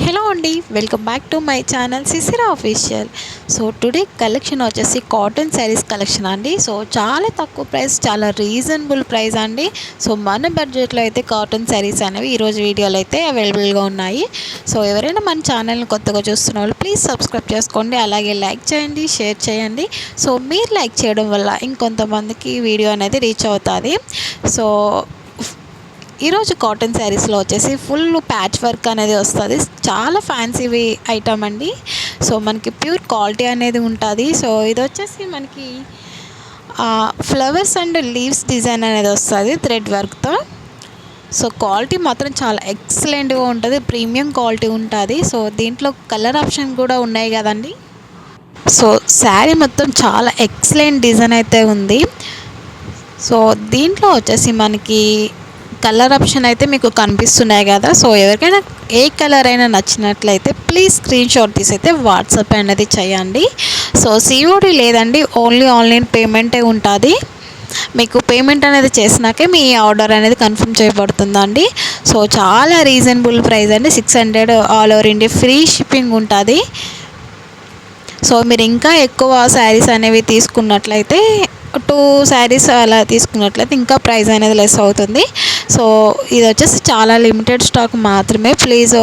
Hello అండి, welcome back to my channel సిసిరా official. So today collection వచ్చేసి cotton saris collection అండి. So చాలా తక్కువ ప్రైస్, చాలా రీజనబుల్ ప్రైస్ అండి. సో మన బడ్జెట్లో అయితే కాటన్ శారీస్ అనేవి ఈరోజు వీడియోలో అయితే అవైలబుల్గా ఉన్నాయి. సో ఎవరైనా మన ఛానల్ని కొత్తగా చూస్తున్న వాళ్ళు ప్లీజ్ సబ్స్క్రైబ్ చేసుకోండి, అలాగే లైక్ చేయండి, షేర్ చేయండి. సో మీరు లైక్ చేయడం వల్ల ఇంకొంతమందికి వీడియో అనేది రీచ్ అవుతుంది. సో ఈరోజు కాటన్ శారీస్లో వచ్చేసి ఫుల్ ప్యాచ్ వర్క్ అనేది వస్తుంది. చాలా ఫ్యాన్సీ ఐటమ్ అండి. సో మనకి ప్యూర్ క్వాలిటీ అనేది ఉంటుంది. సో ఇది వచ్చేసి మనకి ఫ్లవర్స్ అండ్ లీవ్స్ డిజైన్ అనేది వస్తుంది థ్రెడ్ వర్క్తో. సో క్వాలిటీ మాత్రం చాలా ఎక్సలెంట్గా ఉంటుంది, ప్రీమియం క్వాలిటీ ఉంటుంది. సో దీంట్లో కలర్ ఆప్షన్ కూడా ఉన్నాయి కదండి. సో శారీ మొత్తం చాలా ఎక్సలెంట్ డిజైన్ అయితే ఉంది. సో దీంట్లో వచ్చేసి మనకి కలర్ ఆప్షన్ అయితే మీకు కనిపిస్తున్నాయి కదా. సో ఎవరికైనా ఏ కలర్ అయినా నచ్చినట్లయితే ప్లీజ్ స్క్రీన్ షాట్ తీసి అయితే వాట్సాప్ అనేది చేయండి. సో సిఓడి లేదండి, ఓన్లీ ఆన్లైన్ పేమెంటే ఉంటుంది. మీకు పేమెంట్ అనేది చేసినాకే మీ ఆర్డర్ అనేది కన్ఫర్మ్ చేయబడుతుందండి. సో చాలా రీజనబుల్ ప్రైస్ అండి, 600 all over India free shipping ఉంటుంది. సో మీరు ఇంకా ఎక్కువ శారీస్ అనేవి తీసుకున్నట్లయితే 2 శారీస్ అలా తీసుకున్నట్లయితే ఇంకా ప్రైస్ అనేది లెస్ అవుతుంది. సో ఇది వచ్చేసి చాలా లిమిటెడ్ స్టాక్ మాత్రమే. ప్లీజ్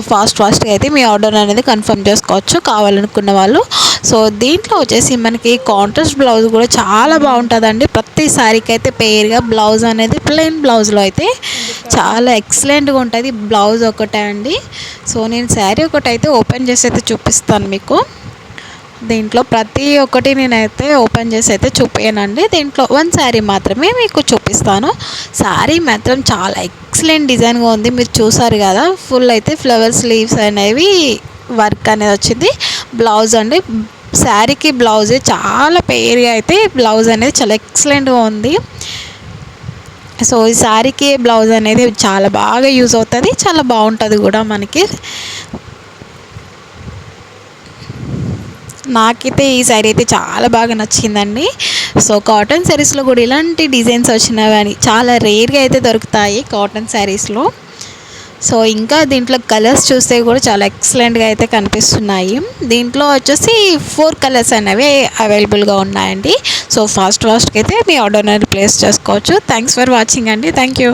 ఫాస్ట్గా అయితే మీ ఆర్డర్ అనేది కన్ఫర్మ్ చేసుకోవచ్చు కావాలనుకున్న వాళ్ళు. సో దీంట్లో వచ్చేసి మనకి కాంట్రాస్ట్ బ్లౌజ్ కూడా చాలా బాగుంటుందండి. ప్రతి శారీకి అయితే పేరుగా బ్లౌజ్ అనేది ప్లెయిన్ బ్లౌజ్లో అయితే చాలా ఎక్సలెంట్గా ఉంటుంది. బ్లౌజ్ ఒకటే అండి. సో నేను శారీ ఒకటైతే ఓపెన్ చేసి అయితే చూపిస్తాను మీకు. దీంట్లో ప్రతి ఒక్కటి నేనైతే ఓపెన్ చేసి అయితే చూపించనండి. దీంట్లో 1 శారీ మాత్రమే మీకు చూపిస్తాను. శారీ మాత్రం చాలా ఎక్సలెంట్ డిజైన్గా ఉంది, మీరు చూసారు కదా. ఫుల్ అయితే ఫ్లవర్స్ లీవ్స్ అనేవి వర్క్ అనేది వచ్చింది. బ్లౌజ్ అండి, శారీకి బ్లౌజ్ చాలా పేరుగా అయితే బ్లౌజ్ అనేది చాలా ఎక్సలెంట్గా ఉంది. సో ఈ శారీకి బ్లౌజ్ అనేది చాలా బాగా యూజ్ అవుతుంది, చాలా బాగుంటుంది కూడా మనకి. నాకైతే ఈ శారీ అయితే చాలా బాగా నచ్చిందండి. సో కాటన్ శారీస్లో కూడా ఇలాంటి డిజైన్స్ వచ్చినా కానీ చాలా రేర్గా అయితే దొరుకుతాయి కాటన్ శారీస్లో. సో ఇంకా దీంట్లో కలర్స్ చూస్తే కూడా చాలా ఎక్సలెంట్గా అయితే కనిపిస్తున్నాయి. దీంట్లో వచ్చేసి 4 కలర్స్ అనేవి అవైలబుల్గా ఉన్నాయండి. సో ఫాస్ట్గా అయితే మీ ఆర్డర్ అనేది ప్లేస్ చేసుకోవచ్చు. థ్యాంక్స్ ఫర్ వాచింగ్ అండి. Thank you.